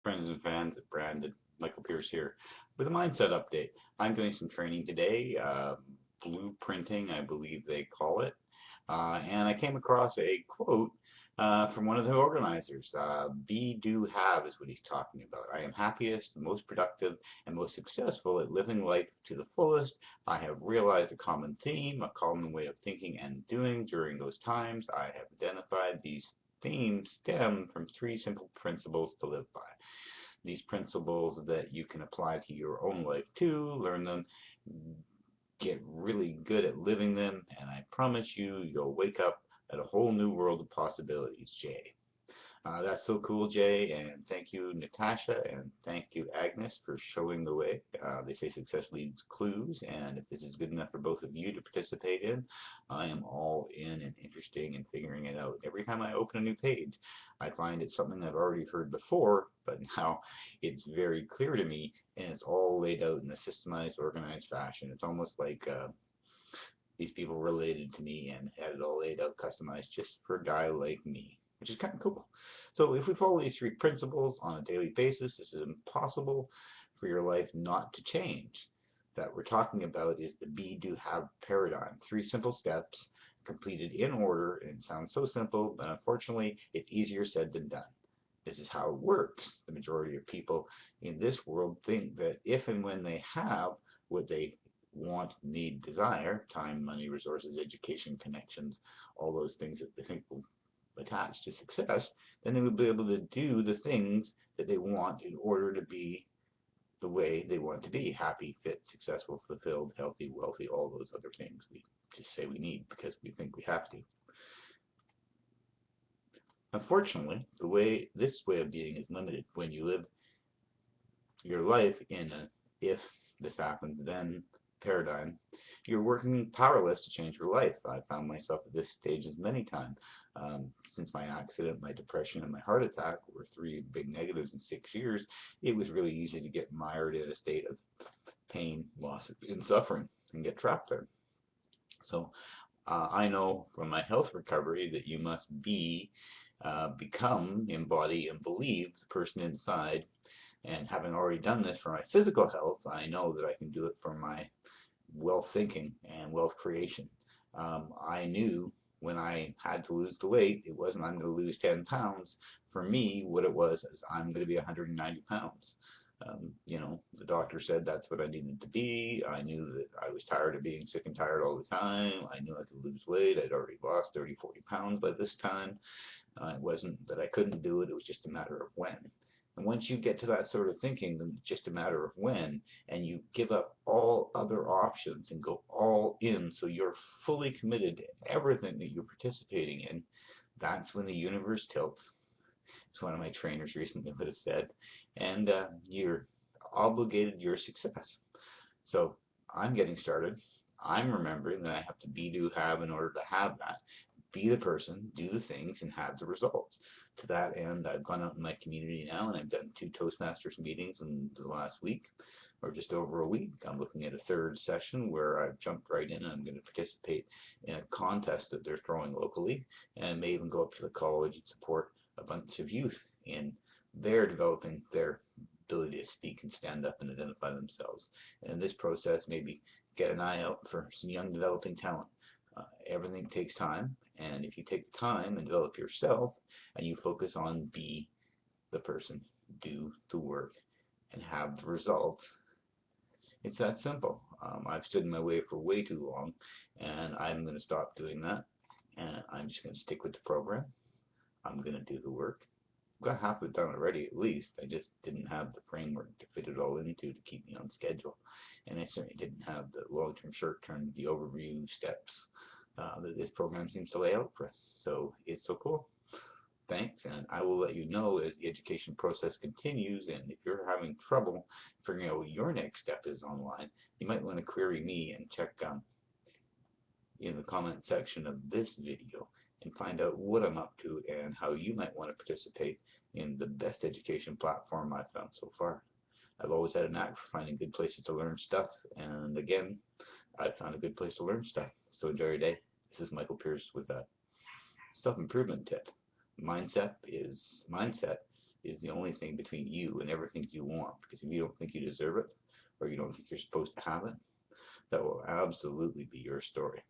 Friends and fans at Brandon, Michael Pierce here with a mindset update. I'm doing some training today, blueprinting, I believe they call it, and I came across a quote from one of the organizers. Be, do, have is what he's talking about. I am happiest, most productive, and most successful at living life to the fullest. I have realized a common theme, a common way of thinking and doing during those times. I have identified these themes stem from three simple principles to live by. These principles that you can apply to your own life too, learn them, get really good at living them, and I promise you, you'll wake up at a whole new world of possibilities, Jay. That's so cool, Jay, and thank you, Natasha, and thank you, Agnes, for showing the way. They say success leaves clues, and if this is good enough for both of you to participate in, I am all in and interested in figuring it out. Every time I open a new page, I find it's something I've already heard before, but now it's very clear to me, and it's all laid out in a systemized, organized fashion. It's almost like these people related to me and had it all laid out, customized just for a guy like me, which is kind of cool. So if we follow these three principles on a daily basis, this is impossible for your life not to change. That we're talking about is the be, do, have paradigm. Three simple steps completed in order, and it sounds so simple, but unfortunately, it's easier said than done. This is how it works. The majority of people in this world think that if and when they have what they want, need, desire, time, money, resources, education, connections, all those things that they think will attach to success, then they will be able to do the things that they want in order to be the way they want to be: happy, fit, successful, fulfilled, healthy, wealthy, all those other things we just say we need because we think we have to. Unfortunately, this way of being is limited when you live your life in a if this happens then paradigm. You're working powerless to change your life. I found myself at this stage as many times. Since my accident, my depression, and my heart attack were three big negatives in 6 years. It was really easy to get mired in a state of pain, loss, and suffering and get trapped there. So I know from my health recovery that you must become, embody, and believe the person inside. And having already done this for my physical health, I know that I can do it for my wealth thinking and wealth creation. I knew when I had to lose the weight, it wasn't I'm going to lose 10 pounds. For me, what it was is I'm going to be 190 pounds. The doctor said that's what I needed to be. I knew that I was tired of being sick and tired all the time. I knew I could lose weight. I'd already lost 30, 40 pounds by this time. It wasn't that I couldn't do it, it was just a matter of when. And once you get to that sort of thinking, then it's just a matter of when, and you give up all other options and go all in so you're fully committed to everything that you're participating in, that's when the universe tilts. As one of my trainers recently would have said, and you're obligated to your success. So I'm getting started. I'm remembering that I have to be, do, have in order to have that. Be the person, do the things, and have the results. To that end, I've gone out in my community now and I've done 2 Toastmasters meetings in the last week, or just over a week. I'm looking at a third session where I've jumped right in and I'm going to participate in a contest that they're throwing locally, and may even go up to the college and support a bunch of youth in their developing their ability to speak and stand up and identify themselves. And in this process, maybe get an eye out for some young developing talent. Everything takes time, and if you take the time and develop yourself, and you focus on be the person, do the work, and have the results, it's that simple. I've stood in my way for way too long, and I'm going to stop doing that, and I'm just going to stick with the program. I'm going to do the work. I've got half of it done already at least. I just didn't have the framework to fit it all into to keep me on schedule. And I certainly didn't have the long-term, short-term, the overview steps that this program seems to lay out for us. So it's so cool. Thanks, and I will let you know as the education process continues, and if you're having trouble figuring out what your next step is online, you might want to query me and check in the comment section of this video and find out what I'm up to and how you might want to participate in the best education platform I've found so far. I've always had a knack for finding good places to learn stuff, and again, I've found a good place to learn stuff. So enjoy your day. This is Michael Pierce with a self-improvement tip. Mindset is the only thing between you and everything you want. Because if you don't think you deserve it, or you don't think you're supposed to have it, that will absolutely be your story.